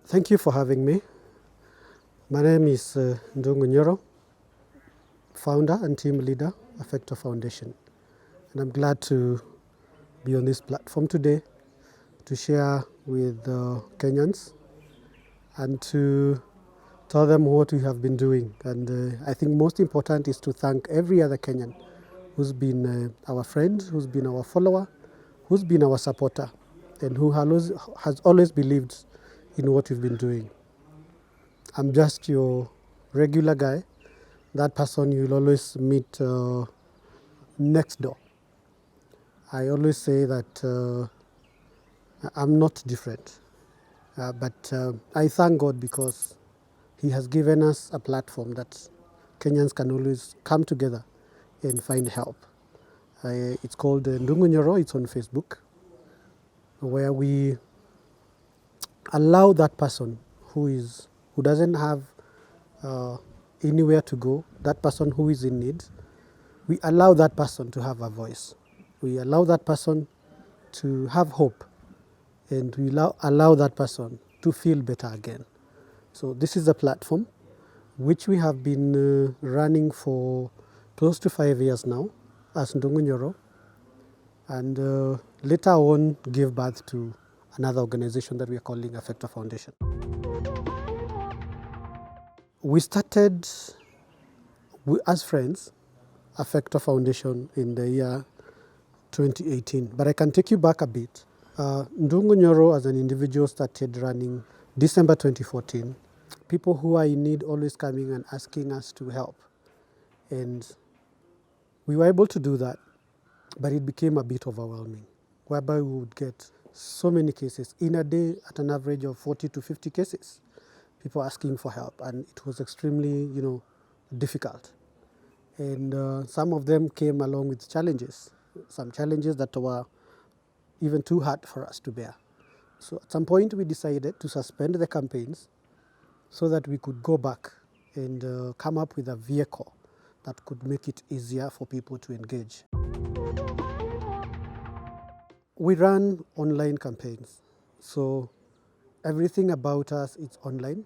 Thank you for having me. My name is Ndung'u Nyoro, founder and team leader, Affector Foundation. And I'm glad to be on this platform today to share with Kenyans and to tell them what we have been doing. And I think most important is to thank every other Kenyan who's been our friend, who's been our follower, who's been our supporter, and who has always believed in what we've been doing. I'm just your regular guy, that person you'll always meet next door. I always say that I'm not different, but I thank God because He has given us a platform that Kenyans can always come together and find help. It's called Ndung'u Nyoro. It's on Facebook, where we allow that person who doesn't have anywhere to go, that person who is in need, we allow that person to have a voice. We allow that person to have hope, and we allow that person to feel better again. So this is a platform which we have been running for close to 5 years now as Ndung'u Nyoro, and later on gave birth to another organization that we are calling Affector Foundation. We started as friends, Affector Foundation, in the year 2018, but I can take you back a bit. Ndung'u Nyoro as an individual started running December 2014. People who are in need always coming and asking us to help. And we were able to do that, but it became a bit overwhelming, whereby we would get so many cases in a day, at an average of 40 to 50 cases, people asking for help, and it was extremely, difficult. And some of them came along with challenges, some challenges that were even too hard for us to bear. So at some point we decided to suspend the campaigns so that we could go back and come up with a vehicle that could make it easier for people to engage. We run online campaigns, so everything about us is online.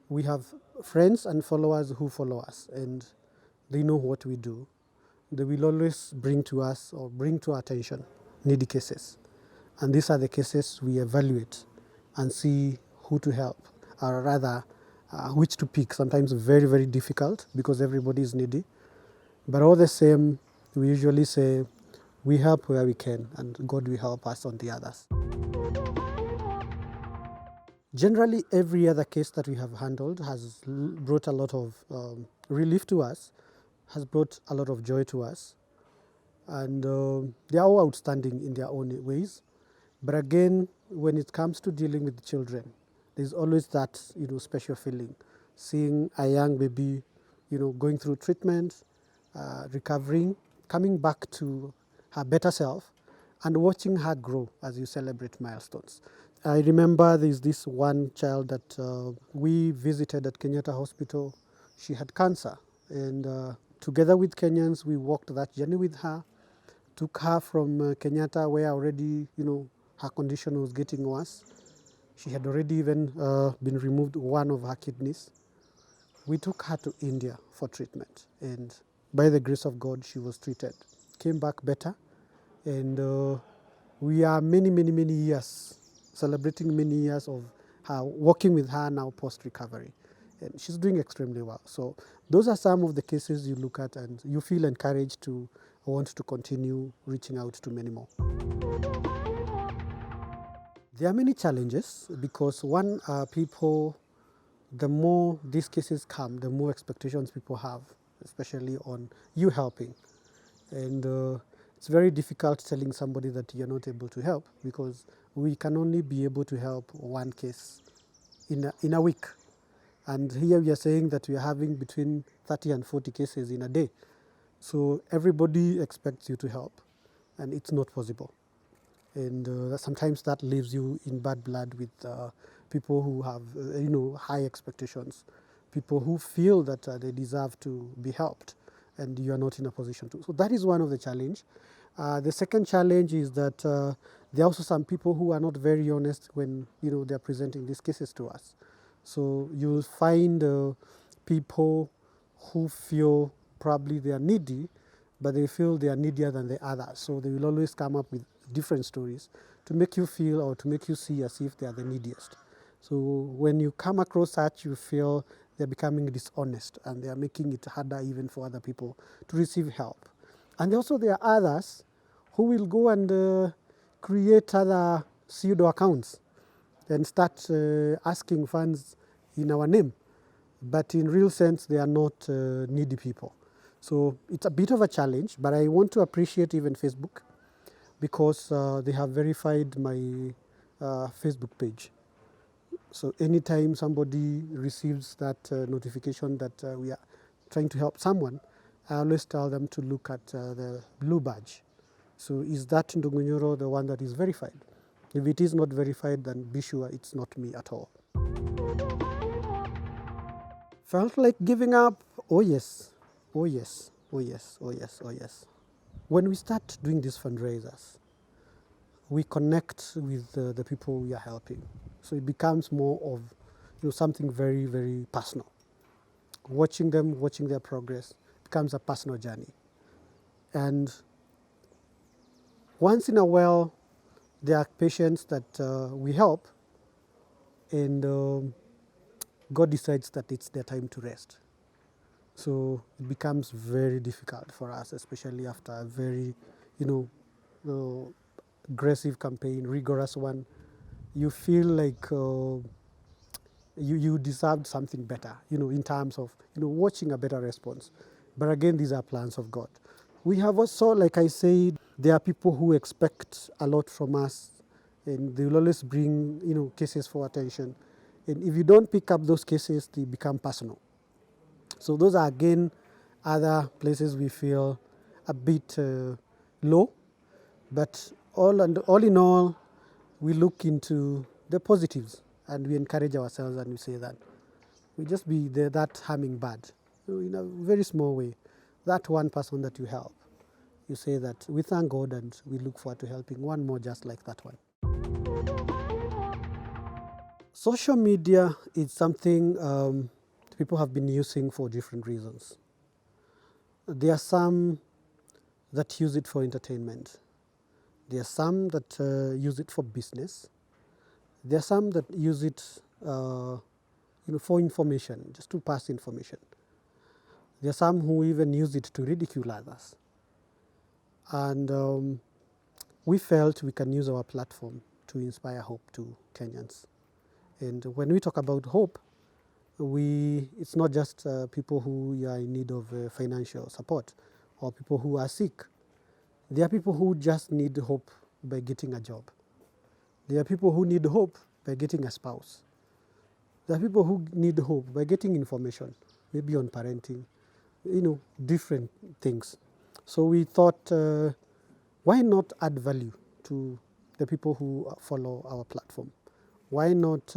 We have friends and followers who follow us, and they know what we do. They will always bring to us or bring to our attention needy cases. And these are the cases we evaluate and see who to help, or rather, which to pick. Sometimes very, very difficult because everybody is needy. But all the same, we usually say, we help where we can, and God will help us on the others. Generally, every other case that we have handled has brought a lot of relief to us, has brought a lot of joy to us, and they are all outstanding in their own ways. But again, when it comes to dealing with children, there's always that special feeling, seeing a young baby, going through treatment, recovering, coming back to her better self, and watching her grow as you celebrate milestones. I remember there's this one child that we visited at Kenyatta Hospital. She had cancer, and together with Kenyans, we walked that journey with her, took her from Kenyatta, where already, her condition was getting worse. She had already even been removed one of her kidneys. We took her to India for treatment, and by the grace of God, she was treated, came back better, and we are many, many, many years, celebrating many years of her, working with her now post-recovery. And she's doing extremely well. So those are some of the cases you look at and you feel encouraged to want to continue reaching out to many more. There are many challenges because one, people, the more these cases come, the more expectations people have, especially on you helping. And it's very difficult telling somebody that you're not able to help because we can only be able to help one case in a week. And here we are saying that we are having between 30 and 40 cases in a day. So everybody expects you to help, and it's not possible. And sometimes that leaves you in bad blood with people who have, high expectations, people who feel that they deserve to be helped, and you are not in a position to. So that is one of the challenge. The second challenge is that There are also some people who are not very honest when they're presenting these cases to us. So you'll find people who feel probably they are needy, but they feel they are needier than the others. So they will always come up with different stories to make you feel or to make you see as if they are the neediest. So when you come across such, you feel they're becoming dishonest and they are making it harder even for other people to receive help. And also there are others who will go and create other pseudo accounts and start asking funds in our name. But in real sense, they are not needy people. So it's a bit of a challenge, but I want to appreciate even Facebook because they have verified my Facebook page. So anytime somebody receives that notification that we are trying to help someone, I always tell them to look at the blue badge. So is that Ndung'u Nyoro the one that is verified? If it is not verified, then be sure it's not me at all. Felt like giving up? Oh yes, oh yes, oh yes, oh yes, oh yes. When we start doing these fundraisers, we connect with the people we are helping. So it becomes more of something very, very personal. Watching them, watching their progress becomes a personal journey. And once in a while, there are patients that we help, and God decides that it's their time to rest. So it becomes very difficult for us, especially after a very, aggressive campaign, rigorous one. You feel like you deserved something better, in terms of, watching a better response. But again, these are plans of God. We have also, like I said, there are people who expect a lot from us, and they will always bring, cases for attention. And if you don't pick up those cases, they become personal. So those are, again, other places we feel a bit low. But all in all, we look into the positives and we encourage ourselves and we say that we just be that hummingbird in a very small way. That one person that you help, you say that we thank God and we look forward to helping one more just like that one. Social media is something people have been using for different reasons. There are some that use it for entertainment. There are some that use it for business. There are some that use it for information, just to pass information. There are some who even use it to ridicule others. And we felt we can use our platform to inspire hope to Kenyans. And when we talk about hope, it's not just people who are in need of financial support or people who are sick. There are people who just need hope by getting a job. There are people who need hope by getting a spouse. There are people who need hope by getting information, maybe on parenting, different things. So we thought, why not add value to the people who follow our platform? Why not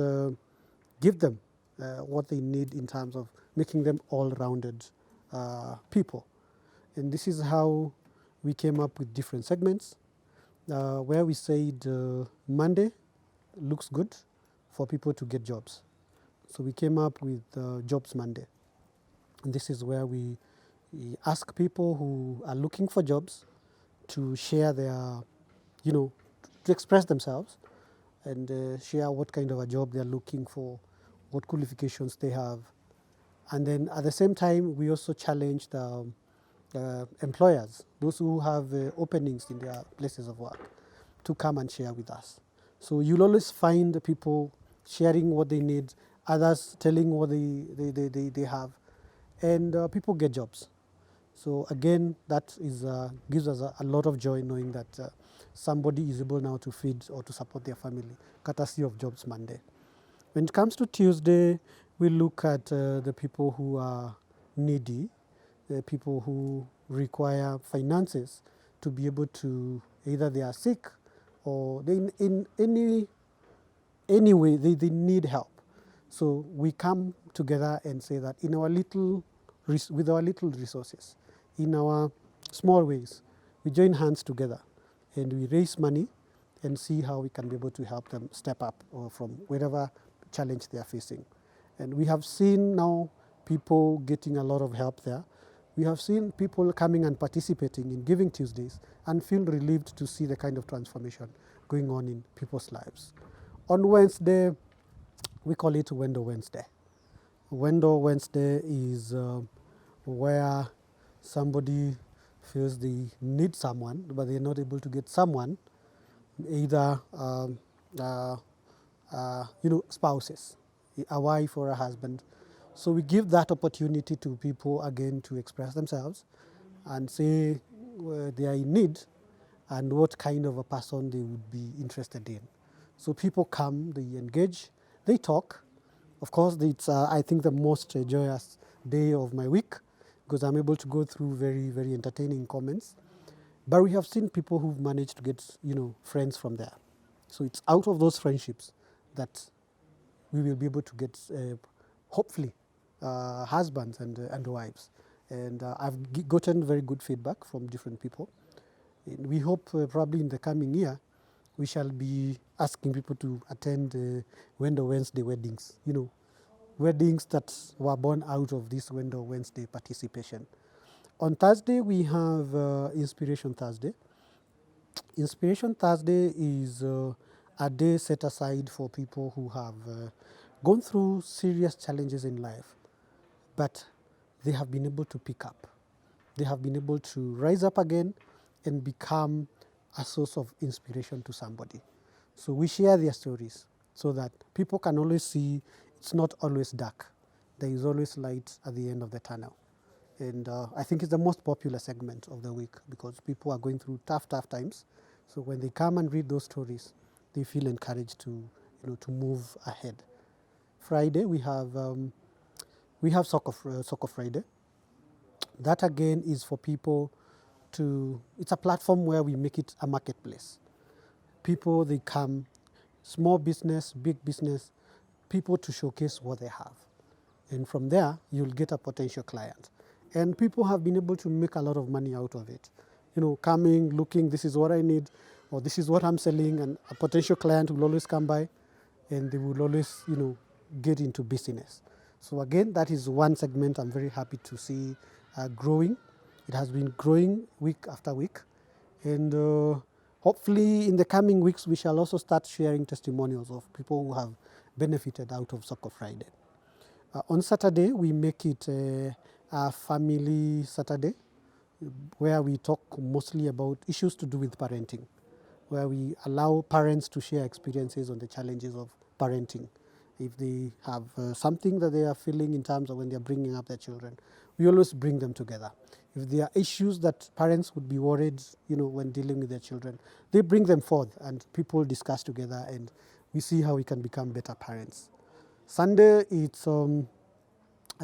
give them what they need in terms of making them all-rounded people? And this is how we came up with different segments where we said Monday looks good for people to get jobs. So we came up with Jobs Monday. And this is where we ask people who are looking for jobs to share their, to express themselves and share what kind of a job they're looking for, what qualifications they have. And then at the same time, we also challenge the employers, those who have openings in their places of work, to come and share with us. So you'll always find the people sharing what they need, others telling what they have, and people get jobs. So again, that is gives us a lot of joy knowing that somebody is able now to feed or to support their family, courtesy of Jobs Monday. When it comes to Tuesday, we look at the people who are needy, people who require finances to be able to, either they are sick or they in any way they need help. So we come together and say that with our little resources, in our small ways, we join hands together and we raise money and see how we can be able to help them step up from whatever challenge they are facing. And we have seen now people getting a lot of help there. We have seen people coming and participating in Giving Tuesdays and feel relieved to see the kind of transformation going on in people's lives. On Wednesday, we call it Window Wednesday. Window Wednesday is where somebody feels they need someone, but they're not able to get someone, either spouses, a wife or a husband. So we give that opportunity to people again to express themselves and say they are in need and what kind of a person they would be interested in. So people come, they engage, they talk. Of course, it's I think the most joyous day of my week because I'm able to go through very, very entertaining comments. But we have seen people who've managed to get, friends from there. So it's out of those friendships that we will be able to get, hopefully, husbands and wives. And I've gotten very good feedback from different people. And we hope probably in the coming year, we shall be asking people to attend Window Wednesday weddings, weddings that were born out of this Window Wednesday participation. On Thursday, we have Inspiration Thursday. Inspiration Thursday is a day set aside for people who have gone through serious challenges in life, but they have been able to pick up. They have been able to rise up again and become a source of inspiration to somebody. So we share their stories so that people can always see it's not always dark. There is always light at the end of the tunnel. And I think it's the most popular segment of the week because people are going through tough times. So when they come and read those stories, they feel encouraged to move ahead. Friday we have Soccer Friday. That again is for people it's a platform where we make it a marketplace. People, they come, small business, big business, people to showcase what they have. And from there, you'll get a potential client. And people have been able to make a lot of money out of it. Coming, looking, this is what I need, or this is what I'm selling, and a potential client will always come by and they will always, get into business. So again, that is one segment I'm very happy to see growing. It has been growing week after week. And hopefully in the coming weeks, we shall also start sharing testimonials of people who have benefited out of Soccer Friday. On Saturday, we make it a family Saturday where we talk mostly about issues to do with parenting, where we allow parents to share experiences on the challenges of parenting. If they have something that they are feeling in terms of when they are bringing up their children, we always bring them together. If there are issues that parents would be worried, when dealing with their children, they bring them forth and people discuss together and we see how we can become better parents. Sunday, it's a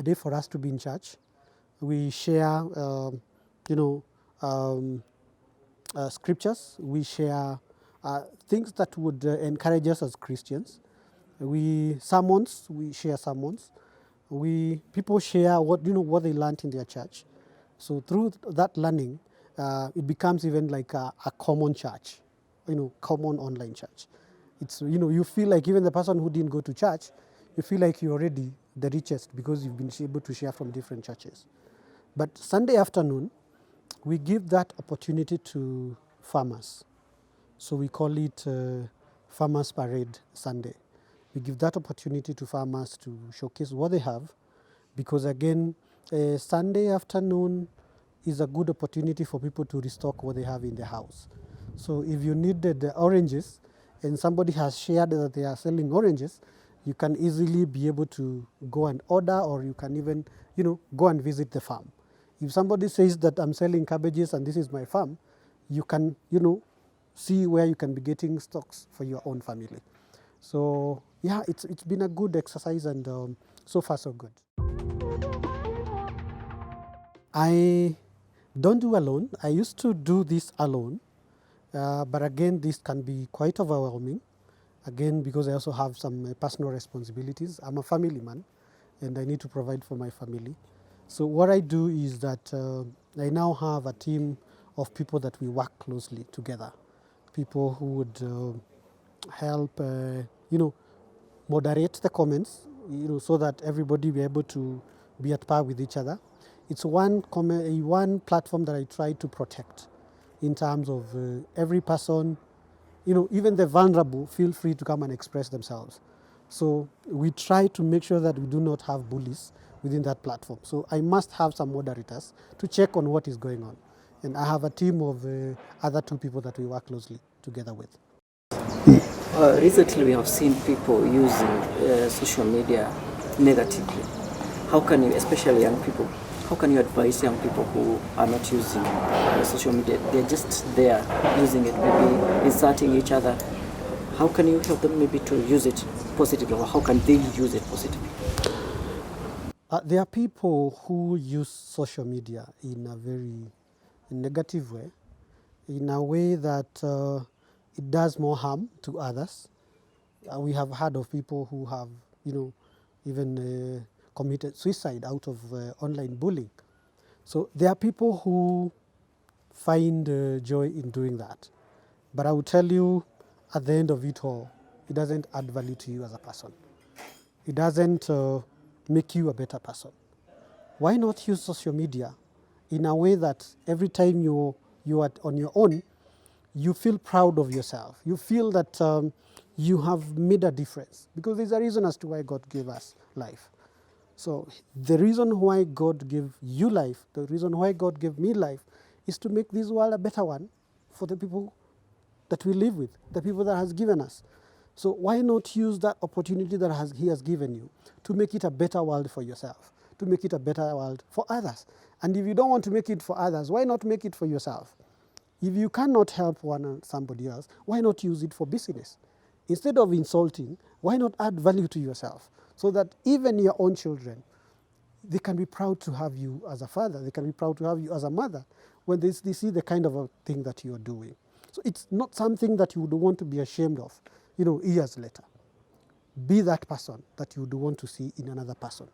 day for us to be in church. We share, scriptures. We share things that would encourage us as Christians. We share sermons. People share what they learned in their church. So through that learning, it becomes even like a common church, common online church. It's you feel like even the person who didn't go to church, you feel like you're already the richest because you've been able to share from different churches. But Sunday afternoon, we give that opportunity to farmers. So we call it Farmers Parade Sunday. We give that opportunity to farmers to showcase what they have because again, Sunday afternoon is a good opportunity for people to restock what they have in the house. So if you needed oranges and somebody has shared that they are selling oranges, you can easily be able to go and order, or you can even, go and visit the farm. If somebody says that I'm selling cabbages and this is my farm, you can, see where you can be getting stocks for your own family. So yeah, it's been a good exercise and so far so good. I don't do alone. I used to do this alone, but again, this can be quite overwhelming. Again, because I also have some personal responsibilities. I'm a family man, and I need to provide for my family. So what I do is that I now have a team of people that we work closely together. people who would help, moderate the comments, so that everybody be able to be at par with each other. It's one platform that I try to protect in terms of every person, even the vulnerable, feel free to come and express themselves. So we try to make sure that we do not have bullies within that platform. So I must have some moderators to check on what is going on. And I have a team of other 2 people that we work closely together with. Recently, we have seen people using social media negatively. How can you, especially young people, how can you advise young people who are not using social media? They're just there using it, maybe insulting each other. How can you help them maybe to use it positively, or how can they use it positively? There are people who use social media in a very negative way, in a way that it does more harm to others. We have heard of people who have, even committed suicide out of online bullying. So there are people who find joy in doing that. But I will tell you, at the end of it all, it doesn't add value to you as a person. It doesn't make you a better person. Why not use social media in a way that every time you are on your own, you feel proud of yourself. You feel that you have made a difference, because there's a reason as to why God gave us life. So the reason why God gave you life, the reason why God gave me life, is to make this world a better one for the people that we live with, the people that has given us. So why not use that opportunity that He has given you to make it a better world for yourself, to make it a better world for others? And if you don't want to make it for others, why not make it for yourself? If you cannot help somebody else, why not use it for business? Instead of insulting, why not add value to yourself, so that even your own children, they can be proud to have you as a father, they can be proud to have you as a mother, when they see the kind of a thing that you are doing. So it's not something that you would want to be ashamed of, years later. Be that person that you would want to see in another person.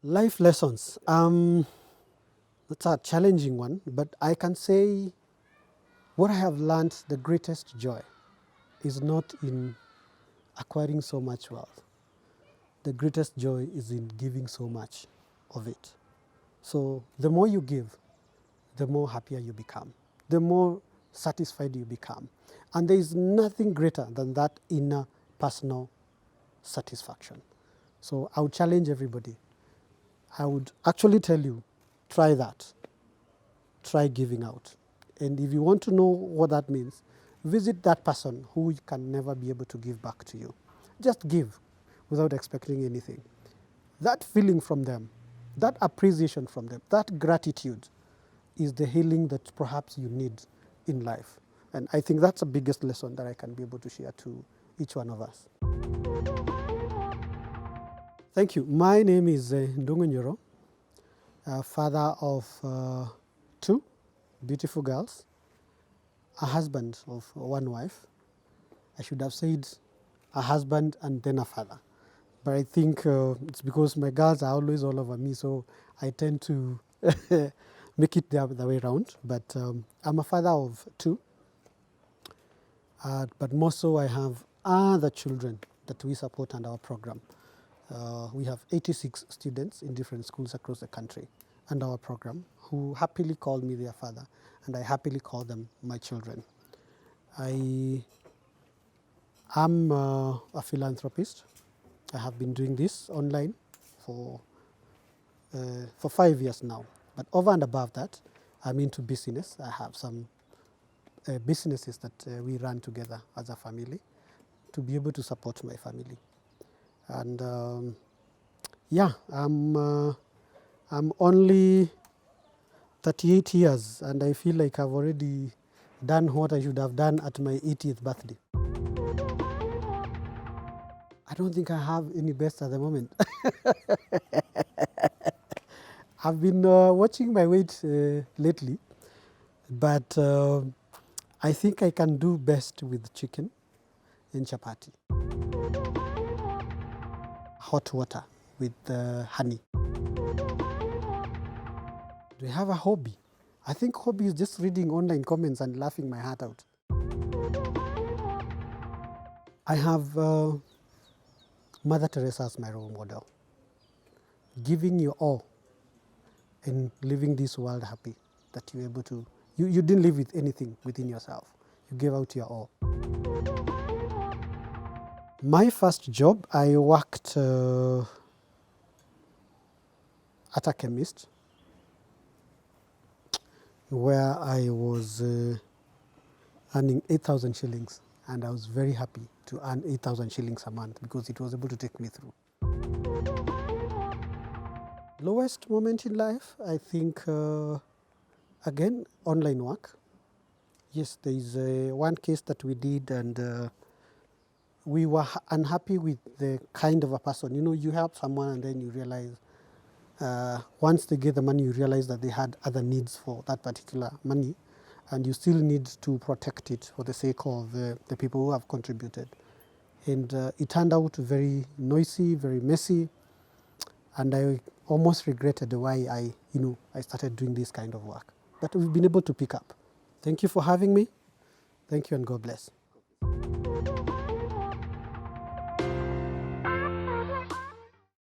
Life lessons. That's a challenging one, but I can say what I have learned, the greatest joy is not in acquiring so much wealth. The greatest joy is in giving so much of it. So the more you give, the more happier you become, the more satisfied you become. And there is nothing greater than that inner personal satisfaction. So I would challenge everybody. I would actually tell you, try that. Try giving out. And if you want to know what that means, visit that person who can never be able to give back to you. Just give without expecting anything. That feeling from them, that appreciation from them, that gratitude is the healing that perhaps you need in life. And I think that's the biggest lesson that I can be able to share to each one of us. Thank you. My name is Ndung'u Nyoro, father of 2 beautiful girls, a husband of 1 wife. I should have said a husband and then a father. But I think it's because my girls are always all over me, so I tend to make it the way around. But I'm a father of 2. But more so, I have other children that we support under our program. We have 86 students in different schools across the country under our program who happily call me their father, and I happily call them my children. I am a philanthropist. I have been doing this online for 5 years now. But over and above that, I'm into business. I have some businesses that we run together as a family to be able to support my family. And I'm only 38 years, and I feel like I've already done what I should have done at my 80th birthday. I don't think I have any best at the moment. I've been watching my weight lately, but I think I can do best with chicken and chapati. Hot water with honey. Do I have a hobby? I think hobby is just reading online comments and laughing my heart out. I have Mother Teresa as my role model. Giving your all and living this world happy, that you're able to, you didn't live with anything within yourself. You gave out your all. My first job, I worked at a chemist where I was earning 8,000 shillings, and I was very happy to earn 8,000 shillings a month because it was able to take me through. Lowest moment in life, I think, again, online work. Yes, there is one case that we did, and we were unhappy with the kind of a person. You know, you help someone and then you realize, once they get the money, you realize that they had other needs for that particular money, and you still need to protect it for the sake of the people who have contributed. And it turned out very noisy, very messy, and I almost regretted why I started doing this kind of work. But we've been able to pick up. Thank you for having me. Thank you, and God bless.